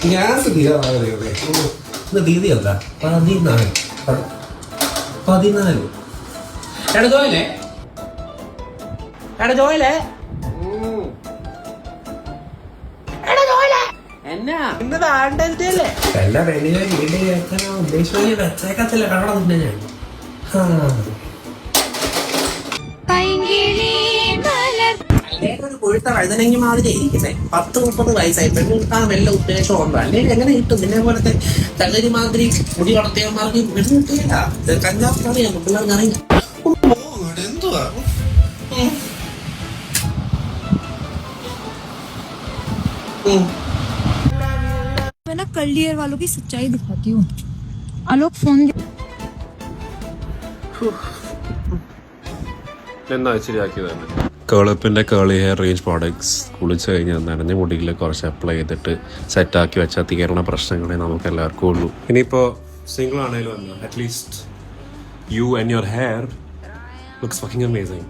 Gas തീരാതെ ഇന്ന് തീയതിയല്ല 14. എടാ ജോയിലേ എന്നാ ഇന്ന് വേണ്ടല്ലേ എല്ലാ പെണ്ണിനെ വീട്ടിൽ കേൾക്കാനോ ഉദ്ദേശിച്ചു വെച്ചേക്കത്തില്ല കടട നിന്നെ ഞാൻ ഒരു കൊഴുത്ത വഴുതനങ്ങി മാതിരി ഇരിക്കുന്നേ 10-30 വയസ്സായി പെണ്ണ് കിട്ടാൻ വല്ല ഉദ്ദേശം ഉണ്ടോ അല്ലെങ്കിൽ എങ്ങനെ കിട്ടും നിന്നെ പോലത്തെ തകരി മാതിരി മുടി വളർത്തിയവന്മാർക്ക് പെണ്ണ് കിട്ടിയില്ല കഞ്ചാവ് അറിയാം പിള്ളേർക്ക് അറിയില്ല എന്തുവാ मैं ना कल ईयर वालों की सच्चाई दिखाती हूँ. आलोक फोन എന്നാ ശരിയാക്കിയത് തന്നെ. കേളിപ്പിൻ്റെ കേളി ഹെയർ റേഞ്ച് പ്രോഡക്ട്സ് കുളിച്ച് കഴിഞ്ഞാൽ നനഞ്ഞ മുടിയിൽ കുറച്ച് അപ്ലൈ ചെയ്തിട്ട് സെറ്റാക്കി വെച്ചാൽ തീരണ പ്രശ്നങ്ങളെ നമുക്ക് എല്ലാവർക്കും ഉള്ളൂ. ഇനിയിപ്പോൾ സിംഗിൾ ആണെങ്കിലും at least you and your hair looks fucking amazing.